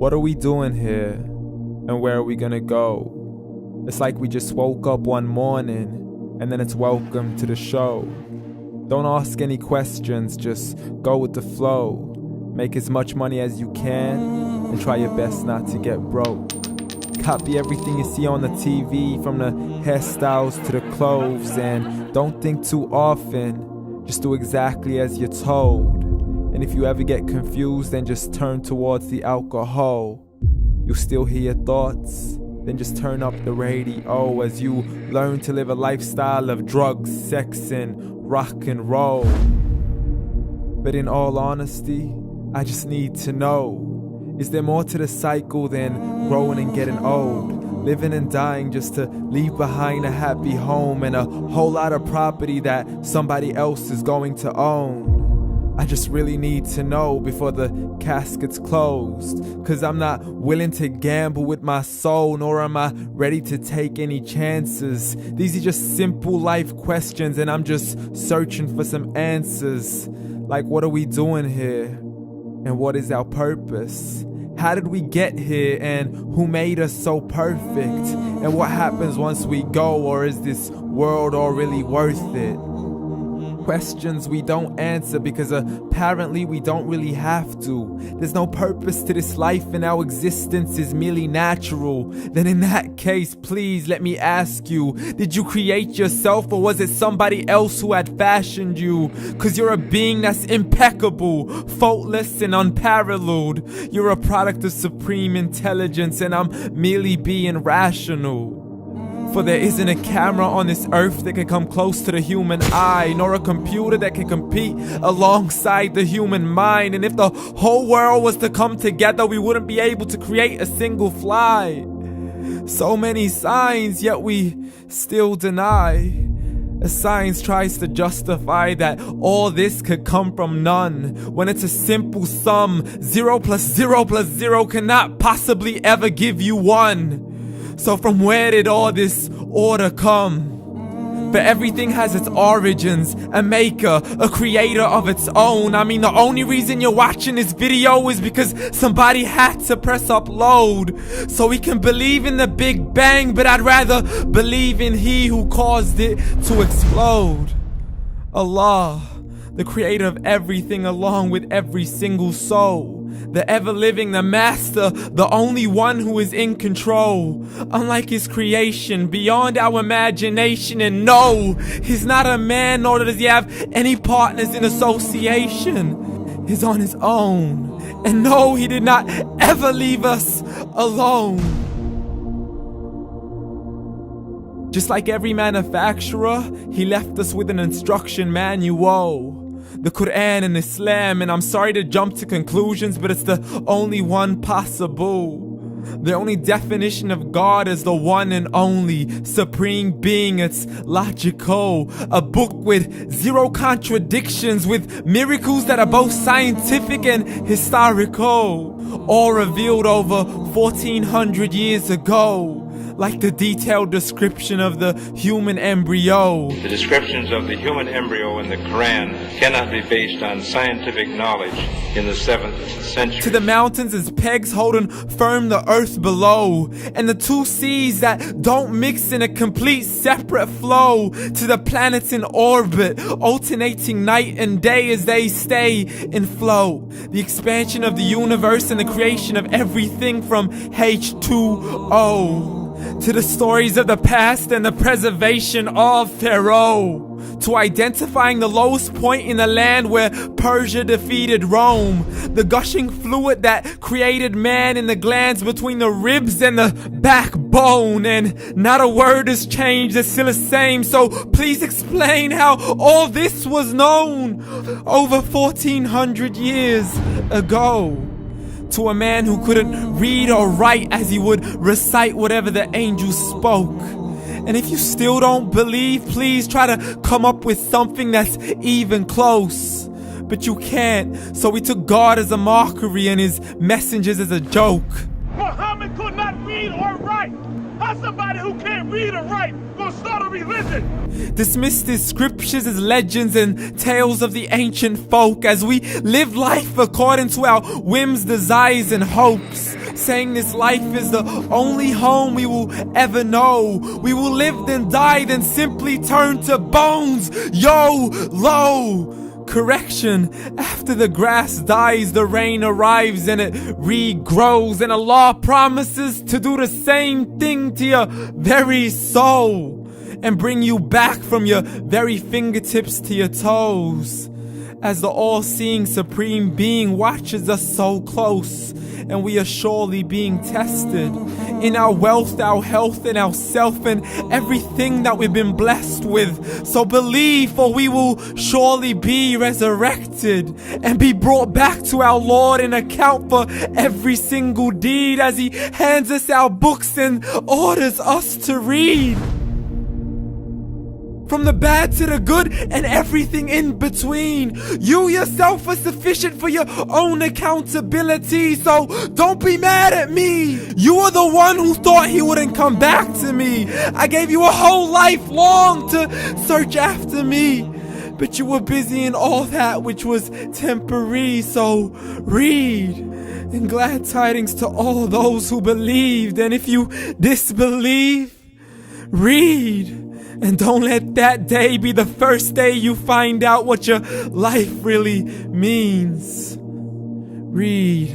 What are we doing here? And where are we gonna go? It's like we just woke up one morning and then it's welcome to the show. Don't ask any questions, just go with the flow. Make as much money as you can and try your best not to get broke. Copy everything you see on the TV, from the hairstyles to the clothes, and don't think too often, just do exactly as you're told. And if you ever get confused, then just turn towards the alcohol. You'll still hear your thoughts, then just turn up the radio as you learn to live a lifestyle of drugs, sex, and rock and roll. But in all honesty, I just need to know, is there more to the cycle than growing and getting old? Living and dying just to leave behind a happy home and a whole lot of property that somebody else is going to own. I just really need to know before the casket's closed, 'cause I'm not willing to gamble with my soul, nor am I ready to take any chances. These are just simple life questions and I'm just searching for some answers. Like, what are we doing here? And what is our purpose? How did we get here, and who made us so perfect? And what happens once we go, or is this world all really worth it? Questions we don't answer because apparently we don't really have to. There's no purpose to this life and our existence is merely natural. Then in that case, please let me ask you, did you create yourself, or was it somebody else who had fashioned you? 'Cause you're a being that's impeccable, faultless and unparalleled. You're a product of supreme intelligence and I'm merely being rational. For there isn't a camera on this earth that can come close to the human eye, nor a computer that can compete alongside the human mind. And if the whole world was to come together, we wouldn't be able to create a single fly. So many signs, yet we still deny. As science tries to justify that all this could come from none, when it's a simple sum. 0 plus 0 plus 0 cannot possibly ever give you 1. So from where did all this order come? For everything has its origins, a maker, a creator of its own. I mean, the only reason you're watching this video is because somebody had to press upload. So we can believe in the Big Bang, but I'd rather believe in He who caused it to explode. Allah, the creator of everything along with every single soul. The ever-living, the master, the only one who is in control. Unlike his creation, beyond our imagination. And no, he's not a man, nor does he have any partners in association. He's on his own. And no, he did not ever leave us alone. Just like every manufacturer, he left us with an instruction manual. The Quran and Islam, and I'm sorry to jump to conclusions, but it's the only one possible. The only definition of God is the one and only supreme being. It's logical. A book with 0 contradictions, with miracles that are both scientific and historical, all revealed over 1400 years ago. Like the detailed description of the human embryo. The descriptions of the human embryo in the Quran cannot be based on scientific knowledge in the 7th century. To the mountains as pegs holding firm the earth below, and the 2 seas that don't mix in a complete separate flow. To the planets in orbit, alternating night and day as they stay in flow. The expansion of the universe and the creation of everything from H2O. To the stories of the past and the preservation of Pharaoh. To identifying the lowest point in the land where Persia defeated Rome. The gushing fluid that created man in the glands between the ribs and the backbone. And not a word has changed, it's still the same. So please explain how all this was known over 1400 years ago. To a man who couldn't read or write, as he would recite whatever the angels spoke. And if you still don't believe, please try to come up with something that's even close. But you can't, so we took God as a mockery and his messengers as a joke. Muhammad could not read or write. How somebody who can't read or write gonna start a religion? Dismiss these scriptures as legends and tales of the ancient folk as we live life according to our whims, desires, and hopes. Saying this life is the only home we will ever know. We will live then die, then simply turn to bones. YOLO! Correction, after the grass dies, the rain arrives and it regrows, and Allah promises to do the same thing to your very soul and bring you back from your very fingertips to your toes, as the all-seeing supreme being watches us so close, and we are surely being tested in our wealth, our health, and our self, and everything that we've been blessed with. So believe, for we will surely be resurrected and be brought back to our Lord and account for every single deed as He hands us our books and orders us to read. From the bad to the good and everything in between. You yourself are sufficient for your own accountability, so don't be mad at me. You are the one who thought He wouldn't come back to me. I gave you a whole life long to search after me, but you were busy in all that which was temporary, so read. And glad tidings to all those who believed, and if you disbelieve, read. And don't let that day be the first day you find out what your life really means. Read.